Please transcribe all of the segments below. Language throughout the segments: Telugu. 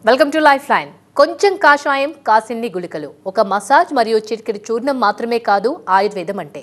Welcome to life line. కొంచెం కాషాయం కాసిన్ని గుళికలు, ఒక మసాజ్ మరియు చిటికెడు చూర్ణం మాత్రమే కాదు ఆయుర్వేదం అంటే.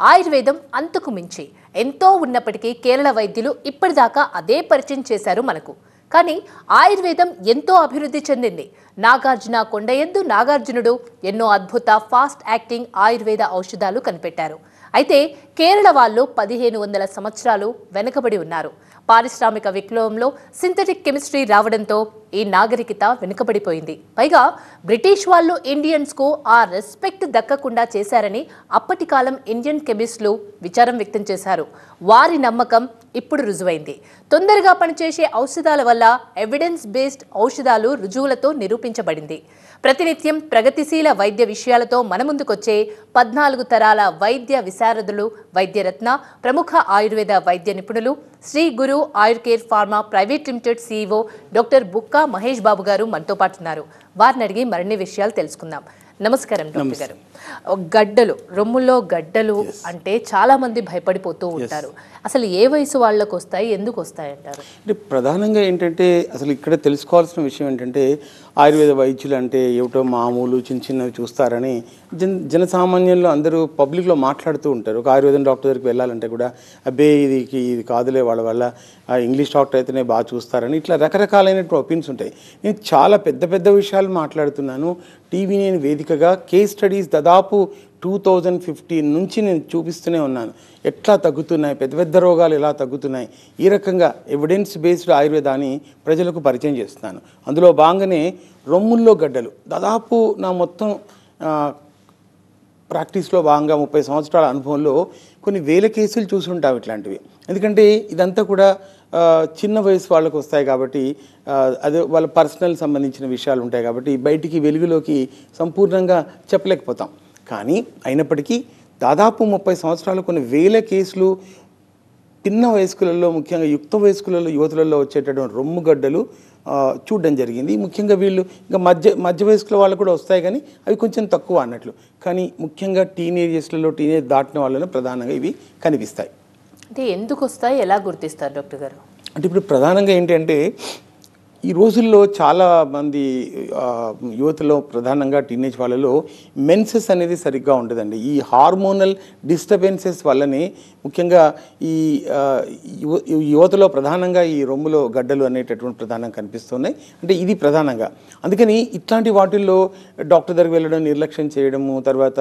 ఆయుర్వేదం అంతకు మించి ఎంతో ఉన్నప్పటికీ కేరళ వైద్యులు ఇప్పటిదాకా అదే పరిచయం చేశారు మనకు. కానీ ఆయుర్వేదం ఎంతో అభివృద్ధి చెందింది. నాగార్జున కొండయద్దు నాగార్జునుడు ఎన్నో అద్భుత ఫాస్ట్ యాక్టింగ్ ఆయుర్వేద ఔషధాలు కనిపెట్టారు. అయితే కేరళ వాళ్ళు 1500 సంవత్సరాలు వెనుకబడి ఉన్నారు. పారిశ్రామిక విప్లవంలో సింథటిక్ కెమిస్ట్రీ రావడంతో ఈ నాగరికత వెనుకబడిపోయింది. పైగా బ్రిటిష్ వాళ్ళు ఇండియన్స్కు ఆ రెస్పెక్ట్ దక్కకుండా చేశారని అప్పటి కాలం ఇండియన్ కెమిస్టులు విచారం వ్యక్తం చేశారు. వారి నమ్మకం ఇప్పుడు రుజువైంది. తొందరగా పనిచేసే ఔషధాల వల్ల ఎవిడెన్స్ బేస్డ్ ఔషధాలు రుజువులతో నిరూపించబడింది. ప్రతినిత్యం ప్రగతిశీల వైద్య విషయాలతో మన ముందుకొచ్చే 14 తరాల వైద్య విశారదులు, వైద్యరత్న, ప్రముఖ ఆయుర్వేద వైద్య నిపుణులు, Sri Guru Ayurcare pharma private limited CEO doctor Bukka Mahesh Babu గారు మనతో పాటు ఉన్నారు. వారిని అడిగి మరిన్ని విషయాలు తెలుసుకుందాం. నమస్కారం డాక్టర్ గారు. గడ్డలు, రొమ్ముల్లో గడ్డలు అంటే చాలా మంది భయపడిపోతూ ఉంటారు. అసలు ఏ వయసు వాళ్ళకు వస్తాయి, ఎందుకు వస్తాయి అంటారు? అంటే ప్రధానంగా ఏంటంటే అసలు ఇక్కడ తెలుసుకోవాల్సిన విషయం ఏంటంటే ఆయుర్వేద వైద్యులు అంటే ఏమిటో మామూలు చిన్న చిన్నవి చూస్తారని జనసామాన్యంలో అందరూ పబ్లిక్లో మాట్లాడుతూ ఉంటారు. ఒక ఆయుర్వేదం డాక్టర్ దగ్గరికి వెళ్ళాలంటే కూడా అబ్బే ఇది కాదులే, వాళ్ళ వల్ల ఇంగ్లీష్ డాక్టర్ అయితేనే బాగా చూస్తారని ఇట్లా రకరకాలైనటువంటి ఒపీనియన్స్ ఉంటాయి. నేను చాలా పెద్ద పెద్ద విషయాలు మాట్లాడుతున్నాను. టీవీ నేను వేదికగా కేస్ స్టడీస్ దాదాపు 2015 నుంచి నేను చూపిస్తూనే ఉన్నాను. ఎట్లా తగ్గుతున్నాయి, పెద్ద పెద్ద రోగాలు ఎలా తగ్గుతున్నాయి, ఈ రకంగా ఎవిడెన్స్ బేస్డ్ ఆయుర్వేదాన్ని ప్రజలకు పరిచయం చేస్తున్నాను. అందులో భాగంగానే రొమ్ముల్లో గడ్డలు దాదాపు నా మొత్తం ప్రాక్టీస్లో భాగంగా 30 సంవత్సరాల అనుభవంలో కొన్ని వేల కేసులు చూసుంటాం ఇట్లాంటివి. ఎందుకంటే ఇదంతా కూడా చిన్న వయసు వాళ్ళకు వస్తాయి కాబట్టి అదే వాళ్ళ పర్సనల్ సంబంధించిన విషయాలు ఉంటాయి కాబట్టి బయటికి వెలుగులోకి సంపూర్ణంగా చెప్పలేకపోతాం. కానీ అయినప్పటికీ దాదాపు 30 సంవత్సరాలు కొన్ని వేల కేసులు పిన్న వయస్కులలో, ముఖ్యంగా యుక్త వయస్కులలో, యువతులలో వచ్చేటటువంటి రొమ్ము గడ్డలు చూడడం జరిగింది. ముఖ్యంగా వీళ్ళు ఇంకా మధ్య వయస్కుల వాళ్ళు కూడా వస్తాయి కానీ అవి కొంచెం తక్కువ అన్నట్లు. కానీ ముఖ్యంగా టీనేజ్ దాటిన వాళ్ళలో ప్రధానంగా ఇవి కనిపిస్తాయి. అంటే ఎందుకు వస్తాయి, ఎలా గుర్తిస్తారు డాక్టర్ గారు? అంటే ఇప్పుడు ప్రధానంగా ఏంటంటే ఈ రోజుల్లో చాలామంది యువతలో, ప్రధానంగా టీనేజ్ వాళ్ళలో మెన్సెస్ అనేది సరిగ్గా ఉండదండి. ఈ హార్మోనల్ డిస్టర్బెన్సెస్ వల్లనే ముఖ్యంగా ఈ యువతలో ప్రధానంగా ఈ రొమ్ములో గడ్డలు అనేటటువంటి ప్రధానంగా కనిపిస్తున్నాయి. అంటే ఇది ప్రధానంగా. అందుకని ఇట్లాంటి వాటిల్లో డాక్టర్ దగ్గరికి వెళ్ళడం, నిర్లక్ష్యం చేయడము, తర్వాత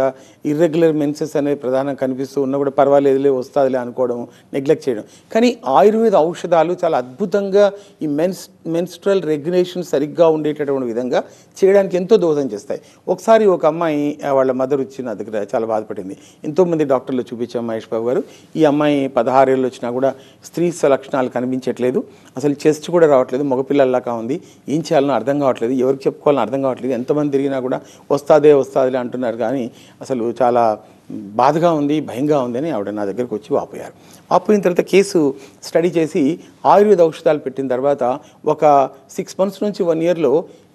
ఇర్రెగ్యులర్ మెన్సెస్ అనేది ప్రధానంగా కనిపిస్తూ ఉన్నా కూడా పర్వాలేదులే వస్తుందిలే అనుకోవడం, నెగ్లెక్ట్ చేయడం. కానీ ఆయుర్వేద ఔషధాలు చాలా అద్భుతంగా ఈ మెన్స్ట్రల్ రెగ్యులేషన్ సరిగ్గా ఉండేటటువంటి విధంగా చేయడానికి ఎంతో దోహదం చేస్తాయి. ఒకసారి ఒక అమ్మాయి వాళ్ళ మదర్ వచ్చి నా దగ్గర చాలా బాధపడింది. ఎంతోమంది డాక్టర్లు చూపించాం మహేష్ బాబు గారు. ఈ అమ్మాయి 16 ఏళ్ళు వచ్చినా కూడా స్త్రీ లక్షణాలు కనిపించట్లేదు, అసలు చెస్ట్ కూడా రావట్లేదు, మగపిల్లల్లాగా ఉంది, ఏం చేయాలనో అర్థం కావట్లేదు, ఎవరికి చెప్పుకోవాలని అర్థం కావట్లేదు, ఎంతమంది తిరిగినా కూడా వస్తాదిలే అంటున్నారు. కానీ అసలు చాలా బాధగా ఉంది, భయంగా ఉందని ఆవిడ నా దగ్గరకు వచ్చి వాపోయారు. వాపోయిన తర్వాత కేసు స్టడీ చేసి ఆయుర్వేద ఔషధాలు పెట్టిన తర్వాత ఒక 6 months నుంచి 1 yearలో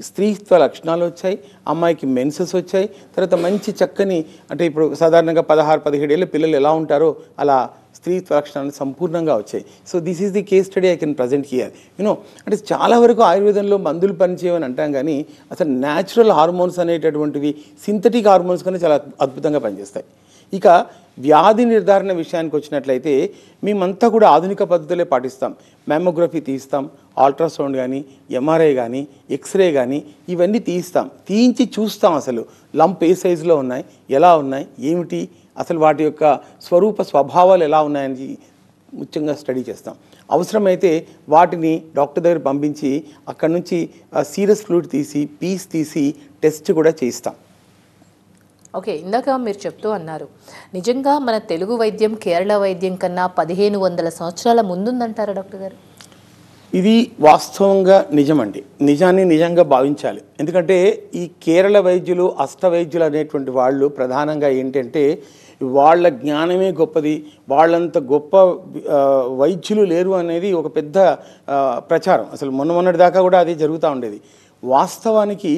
స్త్రీత్వ లక్షణాలు వచ్చాయి, అమ్మాయికి మెన్సెస్ వచ్చాయి. తర్వాత మంచి చక్కని, అంటే ఇప్పుడు సాధారణంగా 16-17 ఏళ్ళ పిల్లలు ఎలా ఉంటారో అలా స్త్రీత్వ లక్షణాలు సంపూర్ణంగా వచ్చాయి. So this is the case study I can present here. అంటే చాలా వరకు ఆయుర్వేదంలో మందులు పనిచేయమని అంటాం కానీ అసలు న్యాచురల్ హార్మోన్స్ అనేటటువంటివి సింథటిక్ హార్మోన్స్ కన్నా చాలా అద్భుతంగా పనిచేస్తాయి. ఇక వ్యాధి నిర్ధారణ విషయానికి వచ్చినట్లయితే మేమంతా కూడా ఆధునిక పద్ధతులే పాటిస్తాం. మ్యామోగ్రఫీ తీస్తాం, అల్ట్రాసౌండ్ కానీ, MRI కానీ, ఎక్స్రే కానీ ఇవన్నీ తీయించి చూస్తాం అసలు లంప్ ఏ సైజులో ఉన్నాయి, ఎలా ఉన్నాయి, ఏమిటి, అసలు వాటి యొక్క స్వభావాలు ఎలా ఉన్నాయని ముఖ్యంగా స్టడీ చేస్తాం. అవసరమైతే వాటిని డాక్టర్ దగ్గర పంపించి అక్కడ నుంచి సీరస్ ఫ్లూయిడ్ తీసి పీస్ తీసి టెస్ట్ కూడా చేయిస్తాం. ఓకే, ఇందాక మీరు చెప్తూ అన్నారు, నిజంగా మన తెలుగు వైద్యం కేరళ వైద్యం కన్నా 1500 సంవత్సరాల ముందుందంటారా డాక్టర్ గారు? ఇది వాస్తవంగా నిజమండి. నిజాన్ని నిజంగా భావించాలి. ఎందుకంటే ఈ కేరళ వైద్యులు, అష్టవైద్యులు అనేటువంటి వాళ్ళు ప్రధానంగా ఏంటంటే వాళ్ళ జ్ఞానమే గొప్పది, వాళ్ళంత గొప్ప వైద్యులు లేరు అనేది ఒక పెద్ద ప్రచారం. అసలు మొన్నటి దాకా కూడా అది జరుగుతూ ఉండేది. వాస్తవానికి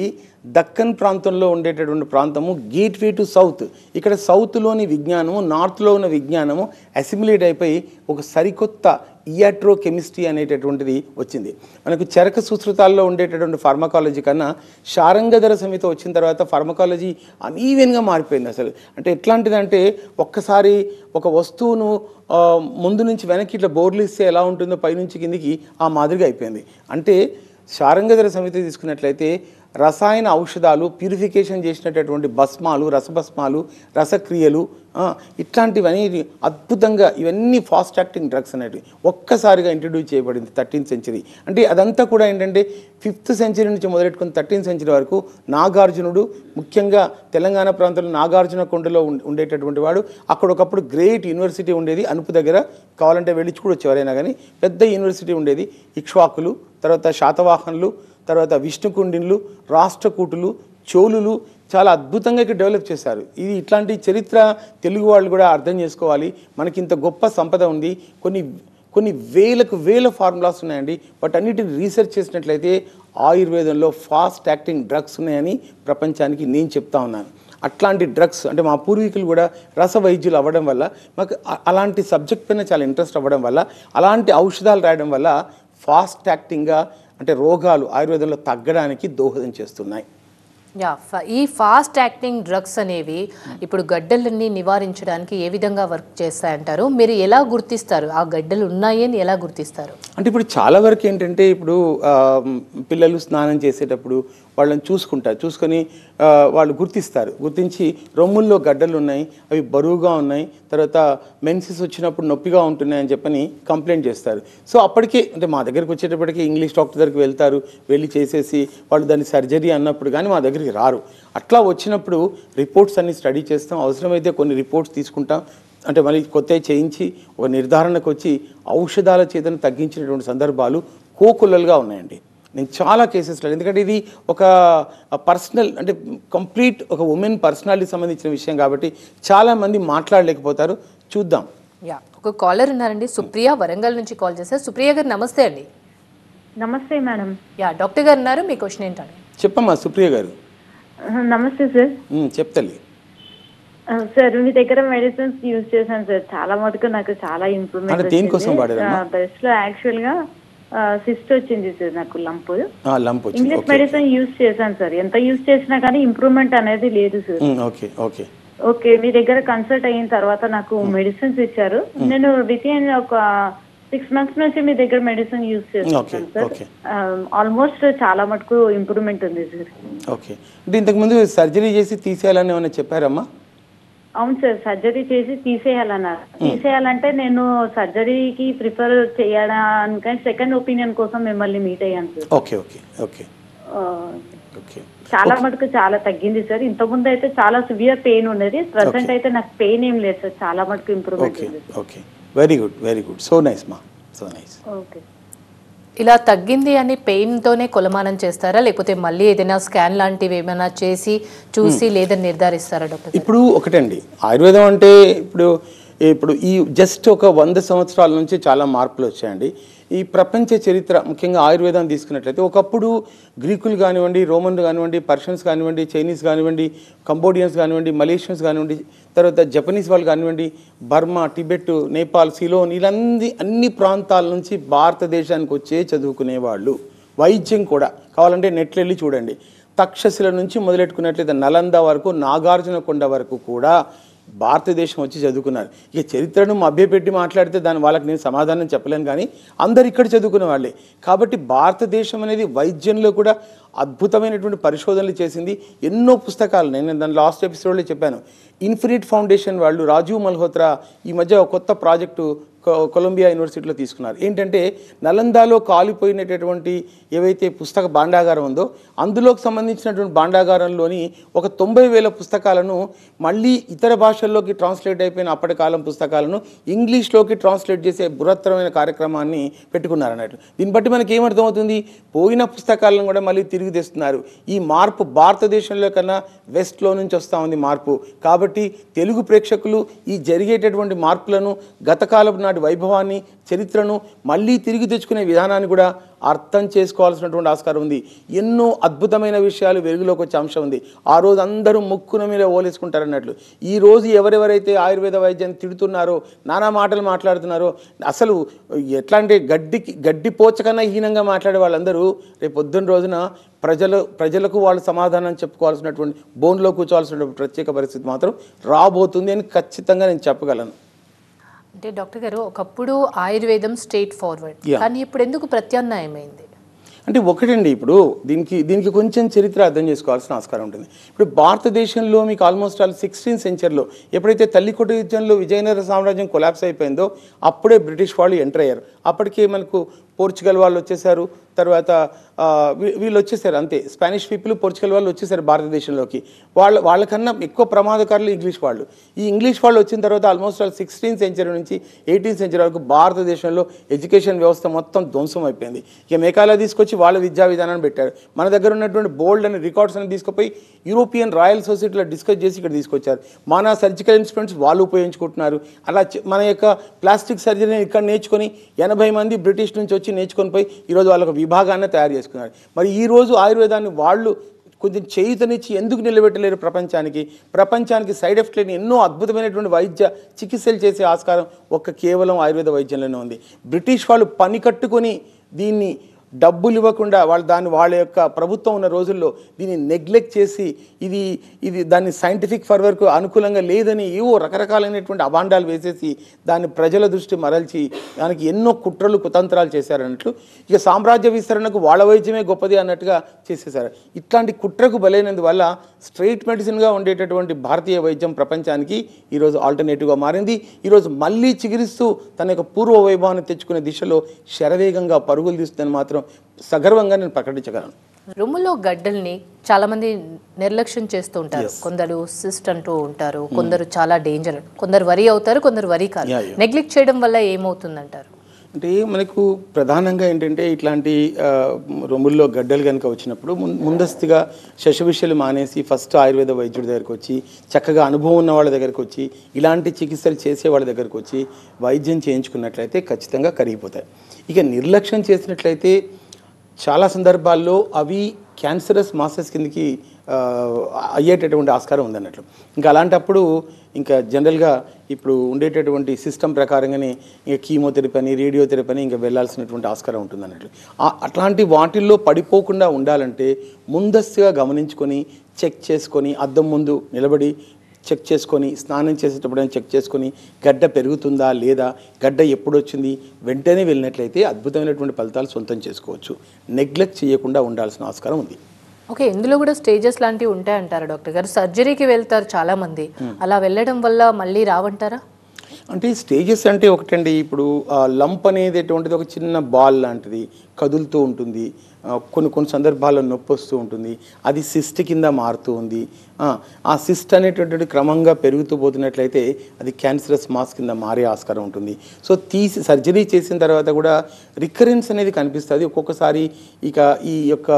దక్కన్ ప్రాంతంలో ఉండేటటువంటి ప్రాంతము గేట్వే టు సౌత్. ఇక్కడ సౌత్లోని విజ్ఞానము, నార్త్లో ఉన్న విజ్ఞానము అసిమిలేట్ అయిపోయి ఒక సరికొత్త ఇయాట్రోకెమిస్ట్రీ అనేటటువంటిది వచ్చింది. మనకు చరక సుశ్రుతాల్లో ఉండేటటువంటి ఫార్మకాలజీ కన్నా శారంగధర సమిత వచ్చిన తర్వాత ఫార్మకాలజీ అనీవెన్గా మారిపోయింది అసలు. అంటే ఎట్లాంటిదంటే ఒక్కసారి ఒక వస్తువును ముందు నుంచి వెనక్కి ఇట్లా బోర్లిస్తే ఎలా ఉంటుందో పైనుంచి కిందికి ఆ మాదిరిగా అయిపోయింది. అంటే శారంగధర సమిత తీసుకున్నట్లయితే రసాయన ఔషధాలు, ప్యూరిఫికేషన్ చేసినటువంటి భస్మాలు, రసభస్మాలు, రసక్రియలు, ఇట్లాంటివన్నీ అద్భుతంగా ఇవన్నీ ఫాస్ట్ యాక్టింగ్ డ్రగ్స్ అనేవి ఒక్కసారిగా ఇంట్రడ్యూస్ చేయబడింది 13th century. అంటే అదంతా కూడా ఏంటంటే 5th century నుంచి మొదలెట్టుకుని 13th century వరకు నాగార్జునుడు, ముఖ్యంగా తెలంగాణ ప్రాంతంలో నాగార్జున కొండలో ఉండేటటువంటి వాడు. అక్కడ ఒకప్పుడు గ్రేట్ యూనివర్సిటీ ఉండేది అనుపు దగ్గర, కావాలంటే వెళ్ళి కూడా వచ్చేవారైనా కానీ పెద్ద యూనివర్సిటీ ఉండేది. ఇక్ష్వాకులు, తర్వాత శాతవాహనులు, తర్వాత విష్ణుకుండిన్లు, రాష్ట్రకూటులు, చోళులు చాలా అద్భుతంగా ఇక్కడ డెవలప్ చేశారు. ఇది ఇట్లాంటి చరిత్ర తెలుగు వాళ్ళు కూడా అర్థం చేసుకోవాలి. మనకి ఇంత గొప్ప సంపద ఉంది, కొన్ని వేల ఫార్ములాస్ ఉన్నాయండి. వాటన్నిటిని రీసెర్చ్ చేసినట్లయితే ఆయుర్వేదంలో ఫాస్ట్ యాక్టింగ్ డ్రగ్స్ ఉన్నాయని ప్రపంచానికి నేను చెప్తా ఉన్నాను. అట్లాంటి డ్రగ్స్ అంటే మా పూర్వీకులు కూడా రస వైద్యులు అవ్వడం వల్ల, మాకు అలాంటి సబ్జెక్ట్ పైన చాలా ఇంట్రెస్ట్ అవ్వడం వల్ల, అలాంటి ఔషధాలు రాయడం వల్ల ఫాస్ట్ యాక్టింగ్గా అంటే రోగాలు ఆయుర్వేదంలో తగ్గడానికి దోహదం చేస్తున్నాయి. ఈ ఫాస్ట్ యాక్టింగ్ డ్రగ్స్ అనేవి ఇప్పుడు గడ్డలన్నీ నివారించడానికి ఏ విధంగా వర్క్ చేస్తాయంటారు? మీరు ఎలా గుర్తిస్తారు ఆ గడ్డలు ఉన్నాయని ఎలా గుర్తిస్తారు? అంటే ఇప్పుడు చాలా వరకు ఏంటంటే ఇప్పుడు పిల్లలు స్నానం చేసేటప్పుడు వాళ్ళని చూసుకొని వాళ్ళు గుర్తించి రొమ్ముల్లో గడ్డలు ఉన్నాయి, అవి బరువుగా ఉన్నాయి, తర్వాత మెన్సెస్ వచ్చినప్పుడు నొప్పిగా ఉంటున్నాయని చెప్పని కంప్లైంట్ చేస్తారు. సో అప్పటికే అంటే మా దగ్గరికి వచ్చేటప్పటికి ఇంగ్లీష్ డాక్టర్ దగ్గరికి వెళ్ళి చేసేసి వాళ్ళు దాన్ని సర్జరీ అన్నప్పుడు కానీ మా దగ్గరికి రారు. అట్లా వచ్చినప్పుడు రిపోర్ట్స్ అన్ని స్టడీ చేస్తాం, అవసరమైతే కొన్ని రిపోర్ట్స్ తీసుకుంటాం. అంటే మళ్ళీ కొత్తవి చేయించి ఒక నిర్ధారణకు వచ్చి ఔషధాల చేతను తగ్గించినటువంటి సందర్భాలు కోకొల్లలుగా ఉన్నాయండి. నేను చాలా కేసెస్లో, ఎందుకంటే ఇది ఒక పర్సనల్ అంటే కంప్లీట్ ఒక ఉమెన్ పర్సనాలిటీ సంబంధించిన విషయం కాబట్టి చాలామంది మాట్లాడలేకపోతారు. చూద్దాం. ఒక కాలర్ ఉన్నారండి, సుప్రియ వరంగల్ నుంచి కాల్ చేశారు. సుప్రియ గారు నమస్తే అండి. నమస్తే మేడం. డాక్టర్ గారు ఉన్నారు, మీ క్వశ్చన్ ఏంటండి? చెప్పమ్మా సుప్రియ గారు. నమస్తే సార్. చెప్తాలి సార్, మీ దగ్గర మెడిసిన్స్ యూజ్ చేశాను సార్. చాలా మటుకు నాకు చాలా ఇంప్రూవ్మెంట్. దేనికోసం వాడారమ్మా? బ్రెస్ట్ లో యాక్చువల్ గా సిస్ట్ వచ్చింది సార్, నాకు లంప్. ఇంగ్లీష్ మెడిసిన్ యూజ్ చేశాను సార్. ఎంత యూజ్ చేసినా కానీ ఇంప్రూవ్మెంట్ అనేది లేదు సార్. ఓకే, మీ దగ్గర కన్సల్ట్ అయిన తర్వాత నాకు మెడిసిన్స్ ఇచ్చారు. నేను వితిన్ ఒక 6 months నుంచి మీ దగ్గర మెడిసిన్ యూజ్ చేస్తున్నాను సార్. ఆల్మోస్ట్ చాలా మటుకు ఇంప్రూవ్మెంట్ ఉంది సార్. ఓకే, అంటే ఇంతకు ముందు సర్జరీ చేసి తీసేయాలని ఏమైనా చెప్పారమ్మా? అవును సార్, సర్జరీ చేసి తీసేయాలన్నారు. తీసేయాలంటే నేను సర్జరీకి ప్రిఫర్ చేయడానికి సెకండ్ ఒపీనియన్ కోసం మిమ్మల్ని మీట్ అయ్యాను sir. Okay okay okay okay, చాలా మటుకు చాలా తగ్గింది సార్. ఇంతకుముందు అయితే చాలా సివియర్ పెయిన్ ఉండేది, ప్రెసెంట్ అయితే నాకు పెయిన్ ఏం లేదు సార్. చాలా మటుకు ఇంప్రూవ్మెంట్ ఉంది. Okay, very good, so nice మా, సో నైస్. ఓకే, ఇలా తగ్గింది అని పెయిన్తోనే కొలమానం చేస్తారా, లేకపోతే మళ్ళీ ఏదైనా స్కాన్ లాంటివి ఏమైనా చేసి చూసి లేదని నిర్ధారిస్తారా డాక్టర్? ఇప్పుడు ఒకటండి, ఆయుర్వేదం అంటే ఇప్పుడు ఈ జస్ట్ ఒక 100 సంవత్సరాల నుంచి చాలా మార్పులు వచ్చాయండి. ఈ ప్రపంచ చరిత్ర ముఖ్యంగా ఆయుర్వేదం తీసుకున్నట్లయితే ఒకప్పుడు గ్రీకులు కానివ్వండి, రోమన్లు కానివ్వండి, పర్షియన్స్ కానివ్వండి, చైనీస్ కానివ్వండి, కంబోడియన్స్ కానివ్వండి, మలేషియన్స్ కానివ్వండి, తర్వాత జపనీస్ వాళ్ళు కానివ్వండి, బర్మా, టిబెట్, నేపాల్, సిలోన్, ఇలాంటి అన్ని ప్రాంతాల నుంచి భారతదేశానికి వచ్చే చదువుకునేవాళ్ళు. వైద్యం కూడా కావాలంటే నెట్లో వెళ్ళి చూడండి. తక్షశిల నుంచి మొదలెట్టుకున్నట్లయితే నలంద వరకు, నాగార్జున కొండ వరకు కూడా భారతదేశం వచ్చి చదువుకున్నారు. ఇక చరిత్రను మభ్యపెట్టి మాట్లాడితే దాని వాళ్ళకి నేను సమాధానం చెప్పలేను, కానీ అందరు ఇక్కడ చదువుకునే వాళ్ళే. కాబట్టి భారతదేశం అనేది వైద్యంలో కూడా అద్భుతమైనటువంటి పరిశోధనలు చేసింది. ఎన్నో పుస్తకాలు నేను దాని లాస్ట్ ఎపిసోడ్లో చెప్పాను. ఇన్ఫినిట్ ఫౌండేషన్ వాళ్ళు, రాజీవ్ మల్హోత్రా ఈ మధ్య ఒక కొత్త ప్రాజెక్టు కొలంబియా యూనివర్సిటీలో తీసుకున్నారు. ఏంటంటే నలందాలో కాలిపోయినటువంటి ఏవైతే పుస్తక భాండాగారం ఉందో అందులోకి సంబంధించినటువంటి భాండాగారంలోని ఒక 90,000 పుస్తకాలను మళ్ళీ ఇతర భాషల్లోకి ట్రాన్స్లేట్ అయిపోయిన అప్పటి కాలం పుస్తకాలను ఇంగ్లీష్లోకి ట్రాన్స్లేట్ చేసే బృహత్తరమైన కార్యక్రమాన్ని పెట్టుకున్నారన్నట్టు. దీన్ని బట్టి మనకి ఏమర్థమవుతుంది, పోయిన పుస్తకాలను కూడా మళ్ళీ తిరిగి తెస్తున్నారు. ఈ మార్పు భారతదేశంలో కన్నా వెస్ట్లో నుంచి వస్తూ ఉంది మార్పు. కాబట్టి తెలుగు ప్రేక్షకులు ఈ జరిగేటటువంటి మార్పులను గత కాలపు నాటి అలాంటి వైభవాన్ని చరిత్రను మళ్ళీ తిరిగి తెచ్చుకునే విధానాన్ని కూడా అర్థం చేసుకోవాల్సినటువంటి ఆస్కారం ఉంది. ఎన్నో అద్భుతమైన విషయాలు వెలుగులోకి వచ్చే అంశం ఉంది. ఆ రోజు అందరూ ముక్కున మీద ఓలేసుకుంటారన్నట్లు ఈ రోజు ఎవరెవరైతే ఆయుర్వేద వైద్యాన్ని తిడుతున్నారో, నానా మాటలు మాట్లాడుతున్నారో, అసలు ఎట్లా అంటే గడ్డి పోచకన్నా హీనంగా మాట్లాడే వాళ్ళందరూ రేపు పొద్దున్న రోజున ప్రజలకు వాళ్ళు సమాధానం చెప్పుకోవాల్సినటువంటి బోన్లో కూర్చోవాల్సినటువంటి ప్రత్యేక పరిస్థితి మాత్రం రాబోతుంది అని ఖచ్చితంగా నేను చెప్పగలను. అంటే డాక్టర్ గారు, ఒకప్పుడు ఆయుర్వేదం స్ట్రైట్ ఫార్వర్డ్, కానీ ఇప్పుడు ఎందుకు ప్రత్యామ్నాయమైంది? అంటే ఒకటండి, ఇప్పుడు దీనికి కొంచెం చరిత్ర అర్థం చేసుకోవాల్సిన ఆస్కారం ఉంటుంది. ఇప్పుడు భారతదేశంలో మీకు ఆల్మోస్ట్ 16th సెంచరీలో ఎప్పుడైతే తల్లికోట యుద్ధంలో విజయనగర సామ్రాజ్యం కొలాప్స్ అయిపోయిందో అప్పుడే బ్రిటిష్ వాళ్ళు ఎంటర్ అయ్యారు. అప్పటికే మనకు పోర్చుగల్ వాళ్ళు వచ్చేసారు, తర్వాత వీళ్ళు వచ్చేసారు, అంతే. స్పానిష్ పీపుల్, పోర్చుగల్ వాళ్ళు వచ్చేసారు భారతదేశంలోకి. వాళ్ళకన్నా ఎక్కువ ప్రమాదకారులు ఇంగ్లీష్ వాళ్ళు. ఈ ఇంగ్లీష్ వాళ్ళు వచ్చిన తర్వాత ఆల్మోస్ట్ 16th సెంచరీ నుంచి 18th సెంచరీ వరకు భారతదేశంలో ఎడ్యుకేషన్ వ్యవస్థ మొత్తం ధ్వంసం అయిపోయింది. ఇక మేఘాలయ తీసుకొచ్చి వాళ్ళ విద్యా విధానాన్ని పెట్టారు. మన దగ్గర ఉన్నటువంటి బోల్డ్ అనే రికార్డ్స్ అని తీసుకుపోయి యూరోపియన్ రాయల్ సొసైటీలో డిస్కస్ చేసి ఇక్కడ తీసుకొచ్చారు. మన సర్జికల్ ఇన్స్ట్రుమెంట్స్ వాళ్ళు ఉపయోగించుకుంటున్నారు. అలా మన యొక్క ప్లాస్టిక్ సర్జరీని ఇక్కడ నేర్చుకొని 80 మంది బ్రిటిష్ నుంచి వచ్చి నేర్చుకొని పోయి ఈరోజు వాళ్ళకు విభాగాన్ని తయారు చేసుకున్నారు. మరి ఈరోజు ఆయుర్వేదాన్ని వాళ్ళు కొంచెం చేయుతనిచ్చి ఎందుకు నిలబెట్టలేరు? ప్రపంచానికి సైడ్ ఎఫెక్ట్ లేని ఎన్నో అద్భుతమైనటువంటి వైద్య చికిత్సలు చేసే ఆస్కారం కేవలం ఆయుర్వేద వైద్యంలోనే ఉంది. బ్రిటిష్ వాళ్ళు పని కట్టుకొని దీన్ని డబ్బులు ఇవ్వకుండా వాళ్ళ యొక్క ప్రభుత్వం ఉన్న రోజుల్లో దీన్ని నెగ్లెక్ట్ చేసి ఇది దాన్ని సైంటిఫిక్ ఫర్వర్కు అనుకూలంగా లేదని ఏవో రకరకాలైనటువంటి అభాండాలు వేసేసి దాన్ని ప్రజల దృష్టి మరల్చి దానికి ఎన్నో కుట్రలు కుతంత్రాలు చేశారన్నట్లు, ఇక సామ్రాజ్య విస్తరణకు వాళ్ళ వైద్యమే గొప్పది అన్నట్టుగా చేసేసారు. ఇట్లాంటి కుట్రకు బలైనందువల్ల స్ట్రైట్ మెడిసిన్గా ఉండేటటువంటి భారతీయ వైద్యం ప్రపంచానికి ఈరోజు ఆల్టర్నేటివ్గా మారింది. ఈరోజు మళ్ళీ చిగురిస్తూ తన యొక్క పూర్వ వైభవాన్ని తెచ్చుకునే దిశలో శరవేగంగా పరుగులు తీస్తుందని మాత్రం సగర్వంగా నేను ప్రకటించగలను. రొమ్ములో గడ్డల్ని చాలా మంది నిర్లక్ష్యం చేస్తూ ఉంటారు. కొందరు సిస్ట్ అంటూ ఉంటారు, కొందరు చాలా డేంజర్, కొందరు వరి అవుతారు, కొందరు వరి కాదు. నెగ్లెక్ట్ చేయడం వల్ల ఏమవుతుందంటారు? అంటే మనకు ప్రధానంగా ఏంటంటే ఇట్లాంటి రొమ్ముల్లో గడ్డలు కనుక వచ్చినప్పుడు ముందస్తుగా శశవిషలు మానేసి ఫస్ట్ ఆయుర్వేద వైద్యుడి దగ్గరికి వచ్చి, చక్కగా అనుభవం ఉన్న వాళ్ళ దగ్గరికి వచ్చి, ఇలాంటి చికిత్సలు చేసే వాళ్ళ దగ్గరికి వచ్చి వైద్యం చేయించుకున్నట్లయితే ఖచ్చితంగా కరిగిపోతాయి. ఇక నిర్లక్ష్యం చేసినట్లయితే చాలా సందర్భాల్లో అవి క్యాన్సరస్ మాసెస్ కిందకి అయ్యేటటువంటి ఆస్కారం ఉందన్నట్లు. ఇంకా అలాంటప్పుడు ఇంకా జనరల్గా ఇప్పుడు ఉండేటటువంటి సిస్టమ్ ప్రకారంగానే ఇంకా కీమోథెరపీ అని, రేడియోథెరపీ అని ఇంకా వెళ్ళాల్సినటువంటి ఆస్కారం ఉంటుందన్నట్లు. అట్లాంటి వాటిల్లో పడిపోకుండా ఉండాలంటే ముందస్తుగా గమనించుకొని, చెక్ చేసుకొని, అద్దం ముందు నిలబడి చెక్ చేసుకొని, స్నానం చేసేటప్పుడైనా చెక్ చేసుకొని, గడ్డ పెరుగుతుందా లేదా, గడ్డ ఎప్పుడు వచ్చింది, వెంటనే వెళ్ళినట్లయితే అద్భుతమైనటువంటి ఫలితాలు సొంతం చేసుకోవచ్చు. నెగ్లెక్ట్ చేయకుండా ఉండాల్సిన ఆస్కారం ఉంది. ఓకే, ఇందులో కూడా స్టేజెస్ లాంటివి ఉంటాయంటారా డాక్టర్ గారు? సర్జరీకి వెళ్తారు చాలామంది, అలా వెళ్ళడం వల్ల మళ్ళీ రావంటారా? అంటే స్టేజెస్ అంటే ఒకటండి, ఇప్పుడు లంప్ అనేది ఎటువంటిది ఒక చిన్న బాల్ లాంటిది, కదులుతూ ఉంటుంది, కొన్ని సందర్భాల్లో నొప్పి వస్తూ ఉంటుంది, అది సిస్ట్ కింద మారుతూ ఉంది. ఆ సిస్ట్ అనేటటువంటి క్రమంగా పెరుగుతూ పోతున్నట్లయితే అది క్యాన్సరస్ మాస్ కింద మారే ఆస్కారం ఉంటుంది. సో సర్జరీ చేసిన తర్వాత కూడా రికరెన్స్ అనేది కనిపిస్తుంది. ఒక్కొక్కసారి ఇక ఈ యొక్క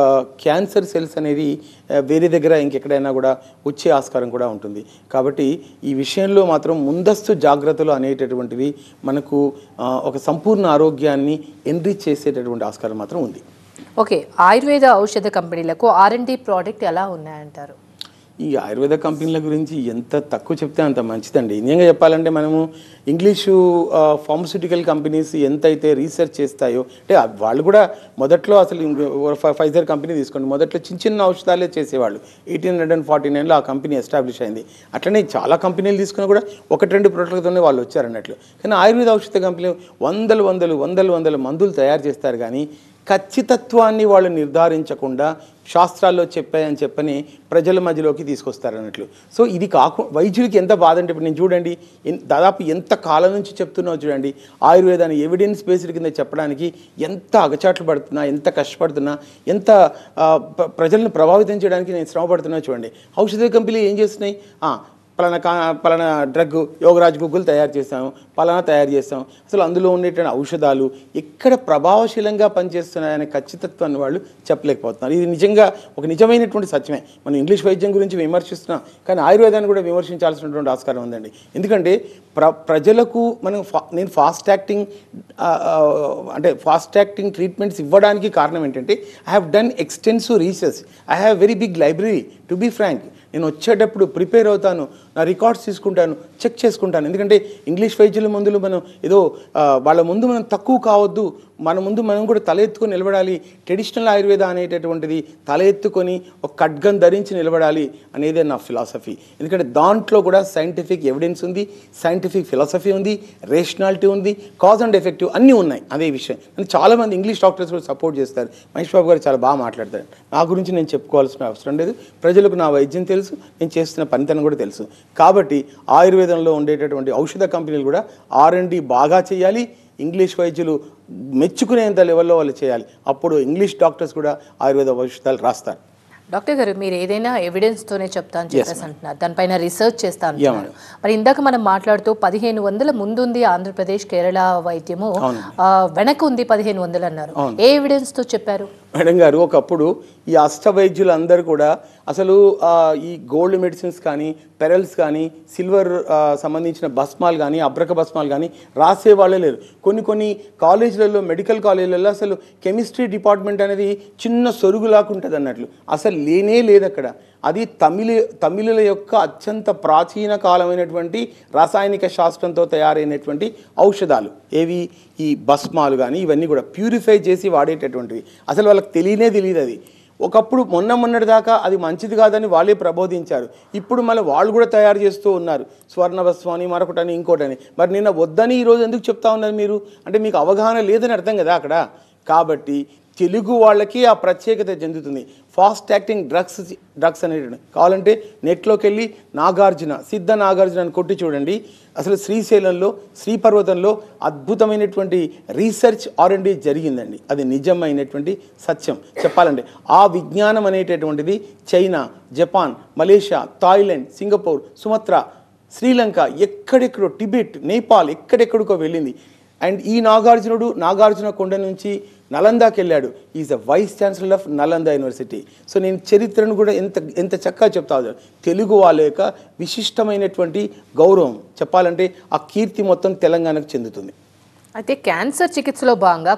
క్యాన్సర్ సెల్స్ అనేది వేరే దగ్గర ఇంకెక్కడైనా కూడా వచ్చే ఆస్కారం కూడా ఉంటుంది. కాబట్టి ఈ విషయంలో మాత్రం ముందస్తు జాగ్రత్తలు అనేటటువంటివి మనకు ఒక సంపూర్ణ ఆరోగ్యాన్ని ఎన్రిచ్ చేసేటటువంటి ఆస్కారం మాత్రం ఉంది. ఓకే, ఆయుర్వేద ఔషధ కంపెనీలకు R&D ప్రోడక్ట్ ఎలా ఉన్నాయంటారు? ఈ ఆయుర్వేద కంపెనీల గురించి ఎంత తక్కువ చెప్తే అంత మంచిదండి. నిజంగా చెప్పాలంటే మనము ఇంగ్లీషు ఫార్మస్యూటికల్ కంపెనీస్ ఎంతైతే రీసెర్చ్ చేస్తాయో, అంటే వాళ్ళు కూడా మొదట్లో అసలు ఫైజర్ కంపెనీ తీసుకోండి, మొదట్లో చిన్న ఔషధాలే చేసేవాళ్ళు. 1849లో ఆ కంపెనీ ఎస్టాబ్లిష్ అయింది. అట్లనే చాలా కంపెనీలు తీసుకుని కూడా 1-2 ప్రోడక్ట్లతోనే వాళ్ళు వచ్చారన్నట్లు. కానీ ఆయుర్వేద ఔషధ కంపెనీలు వందల మందులు తయారు చేస్తారు, కానీ ఖచ్చితత్వాన్ని వాళ్ళు నిర్ధారించకుండా శాస్త్రాల్లో చెప్పని ప్రజల మధ్యలోకి తీసుకొస్తారన్నట్లు. సో ఇది వైద్యుడికి ఎంత బాధ అంటే, ఇప్పుడు నేను చూడండి దాదాపు ఎంత కాలం నుంచి చెప్తున్నావు చూడండి, ఆయుర్వేదాన్ని ఎవిడెన్స్ బేస్డ్ కింద చెప్పడానికి ఎంత అగచాట్లు పడుతున్నా, ఎంత కష్టపడుతున్నా, ఎంత ప్రజలను ప్రభావితం చేయడానికి నేను శ్రమ పడుతున్నా చూడండి. ఔషధ కంపెనీలు ఏం చేస్తున్నాయి, పలానా డ్రగ్ యోగరాజ్ గుగ్గులు తయారు చేస్తాం, పలానా తయారు చేస్తాం. అసలు అందులో ఉండేటువంటి ఔషధాలు ఎక్కడ ప్రభావశీలంగా పనిచేస్తున్నాయనే ఖచ్చితత్వాన్ని వాళ్ళు చెప్పలేకపోతున్నారు. ఇది నిజంగా ఒక నిజమైనటువంటి సత్యమే. మనం ఇంగ్లీష్ వైద్యం గురించి విమర్శిస్తున్నాం, కానీ ఆయుర్వేదాన్ని కూడా విమర్శించాల్సినటువంటి ఆస్కారం ఉందండి. ఎందుకంటే ప్రజలకు నేను ఫాస్ట్ యాక్టింగ్ ట్రీట్మెంట్స్ ఇవ్వడానికి కారణం ఏంటంటే I have done extensive research, I have very big library. To be frank, నేను వచ్చేటప్పుడు ప్రిపేర్ అవుతాను, నా రికార్డ్స్ తీసుకుంటాను, చెక్ చేసుకుంటాను. ఎందుకంటే ఇంగ్లీష్ వైద్యుల ముందు మనం ఏదో వాళ్ళ ముందు మనం తక్కువ కావద్దు, మన ముందు మనం కూడా తల ఎత్తుకొని నిలబడాలి. ట్రెడిషనల్ ఆయుర్వేద అనేటటువంటిది తల ఎత్తుకొని ఒక ఖడ్గం ధరించి నిలబడాలి అనేదే నా ఫిలాసఫీ. ఎందుకంటే దాంట్లో కూడా సైంటిఫిక్ ఎవిడెన్స్ ఉంది, సైంటిఫిక్ ఫిలాసఫీ ఉంది, రేషనాలిటీ ఉంది, కాజ్ అండ్ ఎఫెక్టివ్ అన్నీ ఉన్నాయి. అదే విషయం చాలామంది ఇంగ్లీష్ డాక్టర్స్ కూడా సపోర్ట్ చేస్తారు. మహేష్ బాబు గారు చాలా బాగా మాట్లాడతారు. నా గురించి నేను చెప్పుకోవాల్సిన అవసరం లేదు, ప్రజలకు నా వైద్యం తెలుసు, నేను చేస్తున్న పనితనం కూడా తెలుసు. కాబట్టి ఆయుర్వేదంలో ఉండేటటువంటి ఔషధ కంపెనీలు కూడా R&D బాగా చేయాలి, ఇంగ్లీష్ వైద్యులు మెచ్చుకునేంత లెవెల్లో వాళ్ళు చేయాలి. అప్పుడు ఇంగ్లీష్ డాక్టర్స్ కూడా ఆయుర్వేద ఔషధాలు రాస్తారు. డాక్టర్ గారు, మీరు ఏదైనా ఎవిడెన్స్తోనే చెప్తా అని చెప్పేసి అంటున్నారు, దానిపైన రీసెర్చ్ చేస్తా అంటున్నారు. మరి ఇందాక మనం మాట్లాడుతూ 1500 ముందుంది ఆంధ్రప్రదేశ్ కేరళ వైద్యము, వెనక ఉంది 1500 అన్నారు. ఏ ఎవిడెన్స్తో చెప్పారు మేడం గారు? ఒకప్పుడు ఈ అష్టవైద్యులు అందరూ కూడా అసలు ఈ గోల్డ్ మెడిసిన్స్ కానీ, పెరల్స్ కానీ, సిల్వర్ సంబంధించిన భస్మాలు కానీ, అబ్రక భస్మాలు కానీ రాసేవాళ్ళే లేరు. కొన్ని కాలేజీలలో, మెడికల్ కాలేజీలలో అసలు కెమిస్ట్రీ డిపార్ట్మెంట్ అనేది చిన్న సొరుగులాగా ఉంటుంది అన్నట్లు, అసలు లేనే లేదు అక్కడ. అది తమిళుల యొక్క అత్యంత ప్రాచీన కాలమైనటువంటి రాసాయనిక శాస్త్రంతో తయారైనటువంటి ఔషధాలు ఏవి, ఈ భస్మాలు కానీ ఇవన్నీ కూడా ప్యూరిఫై చేసి వాడేటటువంటివి. అసలు వాళ్ళకి తెలియదు అది. ఒకప్పుడు మొన్నటి దాకా అది మంచిది కాదని వాళ్ళే ప్రబోధించారు. ఇప్పుడు మళ్ళీ వాళ్ళు కూడా తయారు చేస్తూ ఉన్నారు, స్వర్ణ భస్మాని, మరొకటని, ఇంకోటని. మరి నిన్న వద్దని ఈరోజు ఎందుకు చెప్తా ఉన్నారు మీరు? అంటే మీకు అవగాహన లేదని అర్థం కదా అక్కడ. కాబట్టి తెలుగు వాళ్ళకి ఆ ప్రత్యేకత చెందుతుంది. ఫాస్ట్ యాక్టింగ్ డ్రగ్స్ అనేటువంటి కావాలంటే నెట్లోకి వెళ్ళి నాగార్జున, సిద్ధ నాగార్జున అని కొట్టి చూడండి. అసలు శ్రీశైలంలో, శ్రీపర్వతంలో అద్భుతమైనటువంటి రీసెర్చ్ R&D జరిగిందండి. అది నిజమైనటువంటి సత్యం చెప్పాలంటే. ఆ విజ్ఞానం అనేటటువంటిది China, Japan, Malaysia, Thailand, Singapore, Sumatra, Sri Lanka, ఎక్కడెక్కడో, టిబెట్, నేపాల్, ఎక్కడెక్కడికో వెళ్ళింది. అండ్ ఈ నాగార్జున కొండ నుంచి నలందాకి వెళ్ళాడు. Is the vice chancellor of Nalanda university. So నేను చరిత్రను కూడా ఎంత చక్కగా చెప్తా. తెలుగు వాళ్ళ యొక్క విశిష్టమైనటువంటి గౌరవం చెప్పాలంటే ఆ కీర్తి మొత్తం తెలంగాణకు చెందుతుంది. అయితే క్యాన్సర్ చికిత్సలో భాగంగా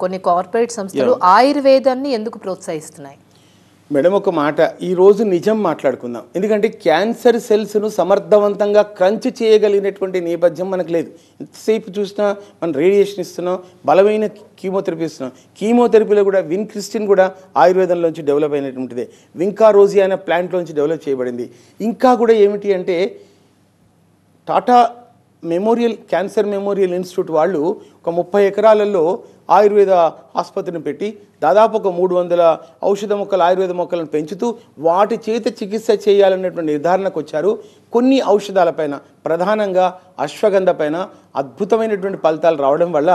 కొన్ని కార్పొరేట్ సంస్థలు ఆయుర్వేదాన్ని ఎందుకు ప్రోత్సహిస్తున్నాయి? మేడం, ఒక మాట ఈరోజు నిజం మాట్లాడుకుందాం. ఎందుకంటే క్యాన్సర్ సెల్స్ను సమర్థవంతంగా క్రంచ్ చేయగలిగినటువంటి నేపథ్యం మనకు లేదు. ఎంతసేపు చూసినా మనం రేడియేషన్ ఇస్తున్నాం, బలమైన కీమోథెరపీ ఇస్తున్నాం. కీమోథెరపీలో కూడా విన్క్రిస్టిన్ కూడా ఆయుర్వేదంలోంచి డెవలప్ అయినటువంటిదే. వింకా రోజీ అనే ప్లాంట్లోంచి డెవలప్ చేయబడింది. ఇంకా కూడా ఏమిటి అంటే టాటా క్యాన్సర్ మెమోరియల్ ఇన్స్టిట్యూట్ వాళ్ళు ఒక 30 ఎకరాలలో ఆయుర్వేద ఆసుపత్రిని పెట్టి దాదాపు ఒక 300 ఔషధ మొక్కలు, ఆయుర్వేద మొక్కలను పెంచుతూ వాటి చేత చికిత్స చేయాలనేటువంటి నిర్ధారణకు వచ్చారు. కొన్ని ఔషధాలపైన, ప్రధానంగా అశ్వగంధ పైన అద్భుతమైనటువంటి ఫలితాలు రావడం వల్ల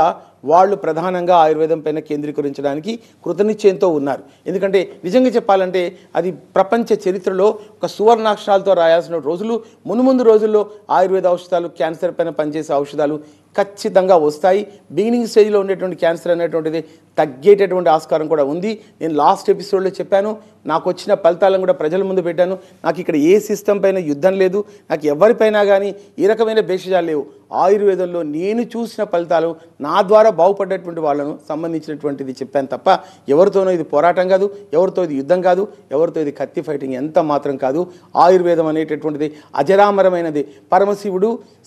వాళ్ళు ప్రధానంగా ఆయుర్వేదం పైన కేంద్రీకరించడానికి కృతనిశ్చయంతో ఉన్నారు. ఎందుకంటే నిజంగా చెప్పాలంటే అది ప్రపంచ చరిత్రలో ఒక సువర్ణాక్షరాలతో రాయాల్సిన రోజులు. మునుముందు రోజుల్లో ఆయుర్వేద ఔషధాలు, క్యాన్సర్ పైన పనిచేసే ఔషధాలు ఖచ్చితంగా వస్తాయి. బిగినింగ్ స్టేజ్లో ఉండేటువంటి క్యాన్సర్ అనేటువంటిది తగ్గేటటువంటి ఆస్కారం కూడా ఉంది. నేను లాస్ట్ ఎపిసోడ్లో చెప్పాను, నాకు వచ్చిన ఫలితాలను కూడా ప్రజల ముందు పెట్టాను. నాకు ఇక్కడ ఏ సిస్టమ్ పైన యుద్ధం లేదు, నాకు ఎవరిపైనా కానీ ఏ రకమైన భేషజాలు లేవు. ఆయుర్వేదంలో నేను చూసిన ఫలితాలు, నా ద్వారా బాగుపడ్డటువంటి వాళ్ళను సంబంధించినటువంటిది చెప్పాను తప్ప ఎవరితోనో ఇది పోరాటం కాదు, ఎవరితో ఇది యుద్ధం కాదు, ఎవరితో ఇది కత్తి ఫైటింగ్ ఎంత మాత్రం కాదు. ఆయుర్వేదం అనేటటువంటిది అజరామరమైనది.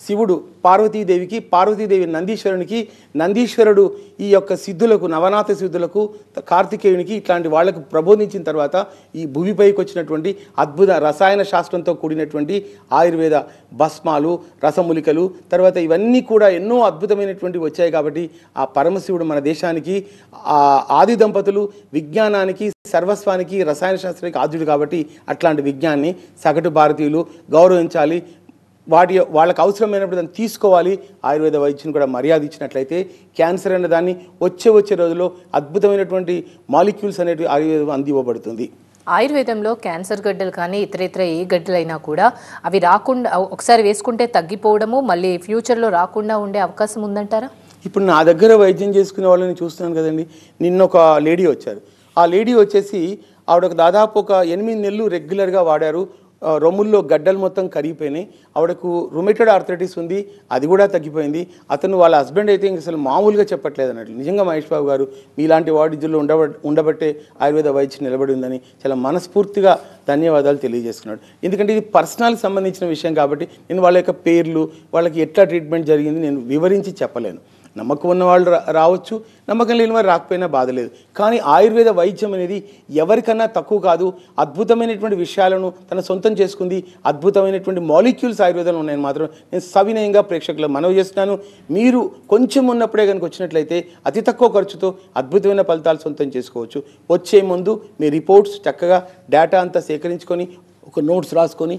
శివుడు పార్వతీదేవికి, పార్వతీదేవి నందీశ్వరునికి, నందీశ్వరుడు ఈ యొక్క సిద్ధులకు, నవనాథ సిద్ధులకు, కార్తికేయునికి ఇట్లాంటి వాళ్లకు ప్రబోధించిన తర్వాత ఈ భూమిపైకి వచ్చినటువంటి అద్భుత రసాయన శాస్త్రంతో కూడినటువంటి ఆయుర్వేద భస్మాలు, రసమూలికలు, తర్వాత ఇవన్నీ కూడా ఎన్నో అద్భుతమైనటువంటి వచ్చాయి. కాబట్టి ఆ పరమశివుడు మన దేశానికి, ఆ ఆది దంపతులు విజ్ఞానానికి, సర్వస్వానికి, రసాయన శాస్త్రానికి ఆద్యుడు. కాబట్టి అట్లాంటి విజ్ఞానాన్ని సగటు భారతీయులు గౌరవించాలి. వాళ్ళకి అవసరమైనప్పుడు దాన్ని తీసుకోవాలి. ఆయుర్వేద వైద్యం కూడా మర్యాద ఇచ్చినట్లయితే క్యాన్సర్ అనే దాన్ని వచ్చే రోజుల్లో అద్భుతమైనటువంటి మాలిక్యూల్స్ అనేవి ఆయుర్వేదం అందివ్వబడుతుంది. ఆయుర్వేదంలో క్యాన్సర్ గడ్డలు కానీ ఇతర ఏ గడ్డలైనా కూడా అవి రాకుండా ఒకసారి వేసుకుంటే తగ్గిపోవడము మళ్ళీ ఫ్యూచర్లో రాకుండా ఉండే అవకాశం ఉందంటారా? ఇప్పుడు నా దగ్గర వైద్యం చేసుకునే వాళ్ళని చూస్తున్నాను కదండి. నిన్న ఒక లేడీ వచ్చారు. ఆ లేడీ వచ్చేసి ఆవిడ దాదాపు ఒక 8 నెలలు రెగ్యులర్గా వాడారు. రొమ్ముల్లో గడ్డలు మొత్తం కరిగిపోయినాయి. ఆవిడకు రుమేటెడ్ ఆర్థరైటిస్ ఉంది, అది కూడా తగ్గిపోయింది. అతను వాళ్ళ హస్బెండ్ అయితే అసలు మామూలుగా చెప్పట్లేదు అన్నట్లు. నిజంగా మహేష్ బాబు గారు మీలాంటి వాడిజుల్లో ఉండబట్టే ఆయుర్వేద వైద్యం నిలబడి ఉందని చాలా మనస్ఫూర్తిగా ధన్యవాదాలు తెలియజేస్తున్నాడు. ఎందుకంటే ఇది పర్సనల్కి సంబంధించిన విషయం కాబట్టి నేను వాళ్ళ యొక్క పేర్లు, వాళ్ళకి ఎట్లా ట్రీట్మెంట్ జరిగింది నేను వివరించి చెప్పలేను. నమ్మకం ఉన్న వాళ్ళు రావచ్చు, నమ్మకం లేని వారు రాకపోయినా బాధ లేదు. కానీ ఆయుర్వేద వైద్యం అనేది ఎవరికన్నా తక్కువ కాదు. అద్భుతమైనటువంటి విషయాలను తన సొంతం చేసుకుంది. అద్భుతమైనటువంటి మాలిక్యూల్స్ ఆయుర్వేదంలో ఉన్నాయని మాత్రం నేను సవినయంగా ప్రేక్షకులకు మనవి చేస్తున్నాను. మీరు కొంచెం ఉన్నప్పుడే కనుక వచ్చినట్లయితే అతి తక్కువ ఖర్చుతో అద్భుతమైన ఫలితాలు సొంతం చేసుకోవచ్చు. వచ్చే ముందు మీ రిపోర్ట్స్ చక్కగా డేటా అంతా సేకరించుకొని ఒక నోట్స్ రాసుకొని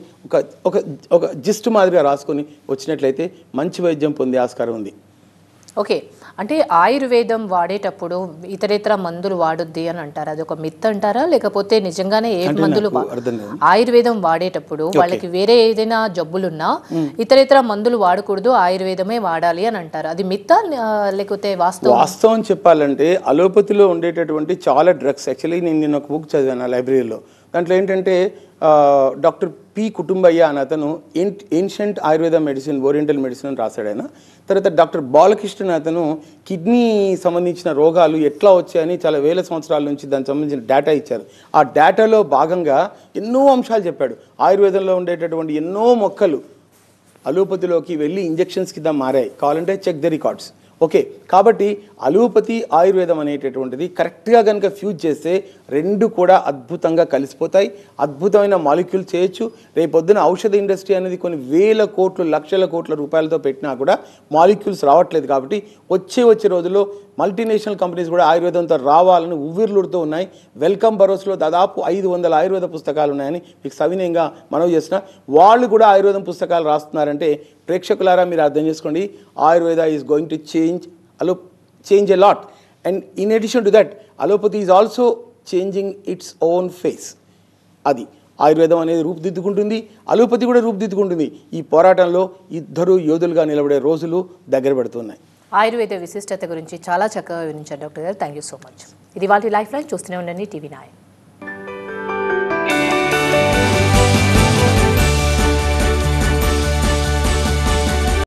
ఒక జిస్ట్ మాదిరిగా రాసుకొని వచ్చినట్లయితే మంచి వైద్యం పొందే ఆస్కారం ఉంది. ఓకే, అంటే ఆయుర్వేదం వాడేటప్పుడు ఇతరేతర మందులు వాడొద్ది అని అంటారు, అది ఒక మిత్ అంటారా లేకపోతే నిజంగానే ఏ మందులు ఆయుర్వేదం వాడేటప్పుడు వాళ్ళకి వేరే ఏదైనా జబ్బులున్నా ఇతరేతర మందులు వాడకూడదు ఆయుర్వేదమే వాడాలి అని అంటారు, అది మిత్ లేకపోతే వాస్తవం చెప్పాలంటే అలోపతిలో ఉండేటటువంటి చాలా డ్రగ్స్, యాక్చువల్లీ నేను నిన్న ఒక బుక్ చదివాను లైబ్రరీలో. దాంట్లో ఏంటంటే డాక్టర్ పి కుటుంబయ్య అని అతను ancient Ayurveda medicine, oriental medicine అని రాశాడు ఆయన. తర్వాత డాక్టర్ బాలకృష్ణ అతను కిడ్నీ సంబంధించిన రోగాలు ఎట్లా వచ్చాయని చాలా వేల సంవత్సరాల నుంచి దానికి సంబంధించిన డేటా ఇచ్చారు. ఆ డేటాలో భాగంగా ఎన్నో అంశాలు చెప్పాడు. ఆయుర్వేదంలో ఉండేటటువంటి ఎన్నో మొక్కలు అలోపతిలోకి వెళ్ళి ఇంజెక్షన్స్ కింద మారాయి. కావాలంటే చెక్ ద రికార్డ్స్. ఓకే, కాబట్టి అలోపతి ఆయుర్వేదం అనేటటువంటిది కరెక్ట్గా కనుక ఫ్యూజ్ చేస్తే రెండు కూడా అద్భుతంగా కలిసిపోతాయి. అద్భుతమైన మాలిక్యూల్ చేయొచ్చు. రేపొద్దున ఔషధ ఇండస్ట్రీ అనేది కొన్ని వేల కోట్లు లక్షల కోట్ల రూపాయలతో పెట్టినా కూడా మాలిక్యూల్స్ రావట్లేదు. కాబట్టి వచ్చే రోజుల్లో మల్టీనేషనల్ కంపెనీస్ కూడా ఆయుర్వేదంతో రావాలని ఉవ్విర్లుడుతూ ఉన్నాయి. వెల్కమ్ బరోస్లో దాదాపు 500 ఆయుర్వేద పుస్తకాలు ఉన్నాయని మీకు సవినయంగా మనవి చేసిన. వాళ్ళు కూడా ఆయుర్వేదం పుస్తకాలు రాస్తున్నారంటే ప్రేక్షకులారా మీరు అర్థం చేసుకోండి, Ayurveda is going to change a lot. And in addition to that allopathy is also changing its own face. అది ఆయుర్వేదం అనేది రూపుదిద్దుకుంటుంది, అలోపతి కూడా రూపుదిద్దుకుంటుంది. ఈ పోరాటంలో ఇద్దరు యోధులుగా నిలబడే రోజులు దగ్గర పడుతున్నాయి. ఆయుర్వేద విశిష్టత గురించి చాలా చక్కగా వివరించారు డాక్టర్ గారు. Thank you so much. ఇది వాళ్ళ లైఫ్ లైన్. చూస్తూనే ఉండండి TV9.